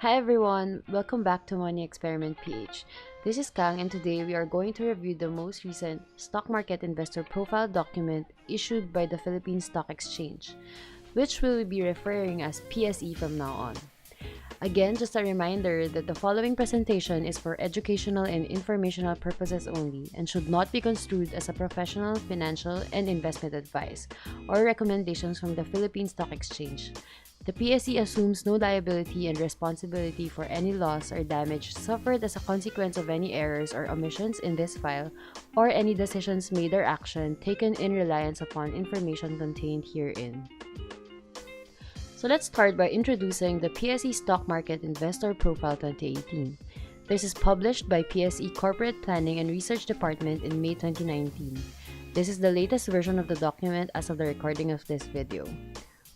Hi everyone, welcome back to Money Experiment PH. This is Kang and today we are going to review the most recent Stock Market Investor Profile document issued by the Philippine Stock Exchange, which we will be referring as PSE from now on. Again, just a reminder that the following presentation is for educational and informational purposes only and should not be construed as a professional, financial, and investment advice or recommendations from the Philippine Stock Exchange. The PSE assumes no liability and responsibility for any loss or damage suffered as a consequence of any errors or omissions in this file or any decisions made or action taken in reliance upon information contained herein. So let's start by introducing the PSE Stock Market Investor Profile 2018. This is published by PSE Corporate Planning and Research Department in May 2019. This is the latest version of the document as of the recording of this video.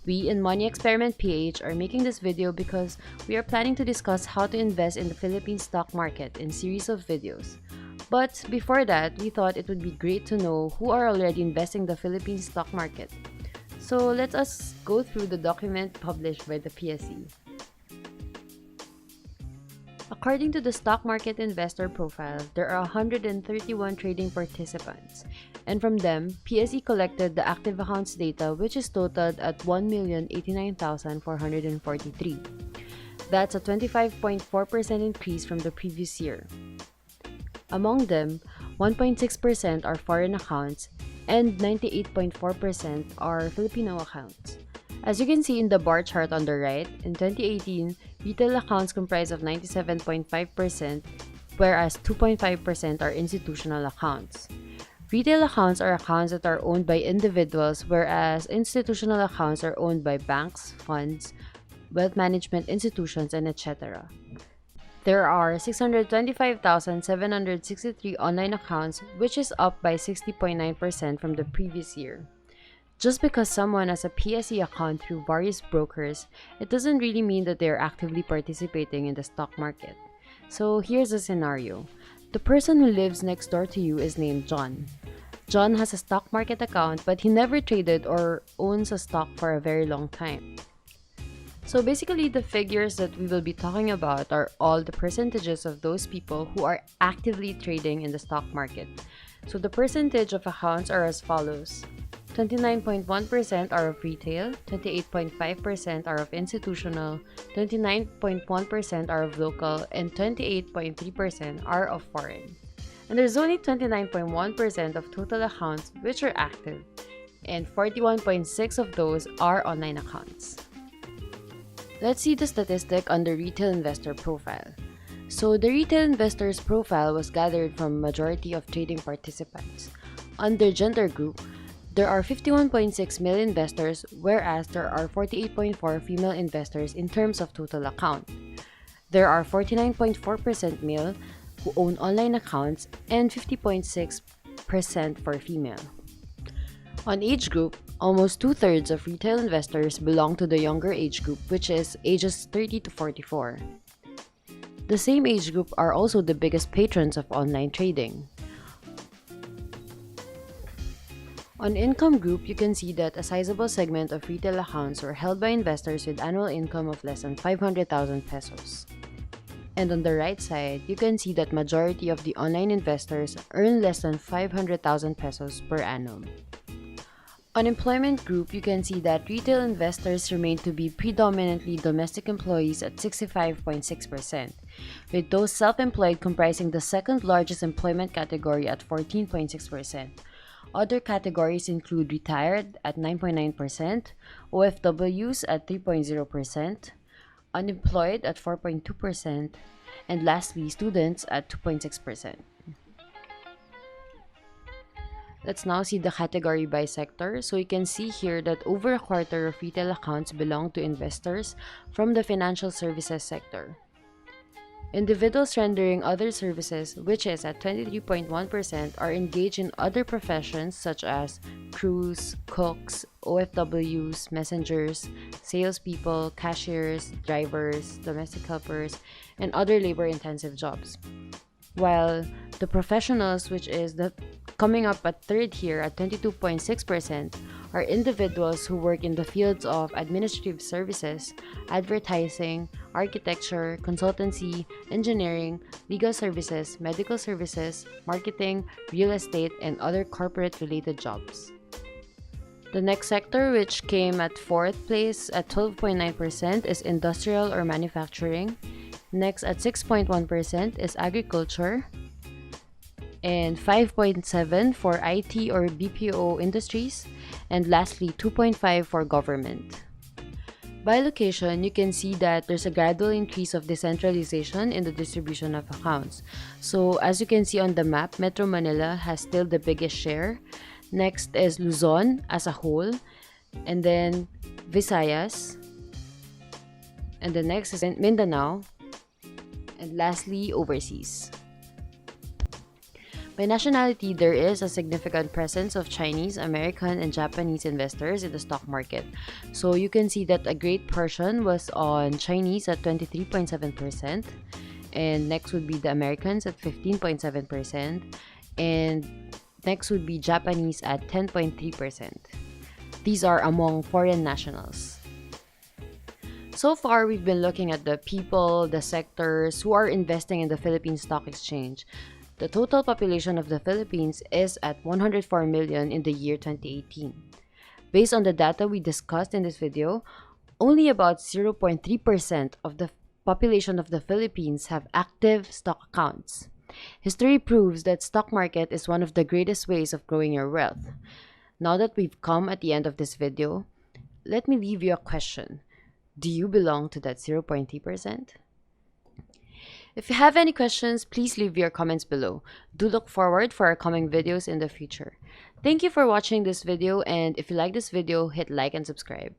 We in Money Experiment PH are making this video because we are planning to discuss how to invest in the Philippine stock market in series of videos. But before that, we thought it would be great to know who are already investing in the Philippine stock market. So let us go through the document published by the PSE. According to the Stock Market Investor Profile, there are 131 trading participants, and from them, PSE collected the active accounts data which is totaled at 1,089,443. That's a 25.4% increase from the previous year. Among them, 1.6% are foreign accounts and 98.4% are Filipino accounts. As you can see in the bar chart on the right, in 2018, retail accounts comprise of 97.5%, whereas 2.5% are institutional accounts. Retail accounts are accounts that are owned by individuals, whereas institutional accounts are owned by banks, funds, wealth management institutions, and etc. There are 625,763 online accounts, which is up by 60.9% from the previous year. Just because someone has a PSE account through various brokers, it doesn't really mean that they are actively participating in the stock market. So here's a scenario. The person who lives next door to you is named John. John has a stock market account, but he never traded or owns a stock for a very long time. So basically, the figures that we will be talking about are all the percentages of those people who are actively trading in the stock market. So the percentage of accounts are as follows. 29.1% are of retail, 28.5% are of institutional, 29.1% are of local, and 28.3% are of foreign. And there's only 29.1% of total accounts which are active, and 41.6% of those are online accounts. Let's see the statistic on the Retail Investor Profile. So the Retail Investor's Profile was gathered from majority of trading participants. Under gender group, there are 51.6 male investors, whereas there are 48.4 female investors in terms of total account. There are 49.4% male who own online accounts and 50.6% for female. On age group, almost two-thirds of retail investors belong to the younger age group, which is ages 30 to 44. The same age group are also the biggest patrons of online trading. On income group, you can see that a sizable segment of retail accounts were held by investors with annual income of less than 500,000 pesos. And on the right side, you can see that majority of the online investors earn less than 500,000 pesos per annum. On employment group, you can see that retail investors remain to be predominantly domestic employees at 65.6%, with those self-employed comprising the second largest employment category at 14.6%. Other categories include retired at 9.9%, OFWs at 3.0%, unemployed at 4.2%, and lastly, students at 2.6%. Let's now see the category by sector. So you can see here that over a quarter of retail accounts belong to investors from the financial services sector. Individuals rendering other services, which is at 23.1%, are engaged in other professions such as crews, cooks, OFWs, messengers, salespeople, cashiers, drivers, domestic helpers, and other labor-intensive jobs. While the professionals, which is coming up at third here at 22.6%, are individuals who work in the fields of administrative services, advertising, architecture, consultancy, engineering, legal services, medical services, marketing, real estate, and other corporate related jobs. The next sector, which came at fourth place at 12.9%, is industrial or manufacturing. Next, at 6.1%, is agriculture. And 5.7 for IT or BPO industries. And lastly, 2.5 for government. By location, you can see that there's a gradual increase of decentralization in the distribution of accounts. So, as you can see on the map, Metro Manila has still the biggest share. Next is Luzon as a whole, and then Visayas, and the next is Mindanao, and lastly, overseas. By nationality, there is a significant presence of Chinese, American, and Japanese investors in the stock market. So you can see that a great portion was on Chinese at 23.7%, and next would be the Americans at 15.7%, and next would be Japanese at 10.3%. These are among foreign nationals. So far, we've been looking at the people, the sectors who are investing in the Philippine Stock Exchange. The total population of the Philippines is at 104 million in the year 2018. Based on the data we discussed in this video, only about 0.3% of the population of the Philippines have active stock accounts. History proves that stock market is one of the greatest ways of growing your wealth. Now that we've come at the end of this video, let me leave you a question. Do you belong to that 0.3%? If you have any questions, please leave your comments below. Do look forward for our coming videos in the future. Thank you for watching this video, and if you like this video, hit like and subscribe.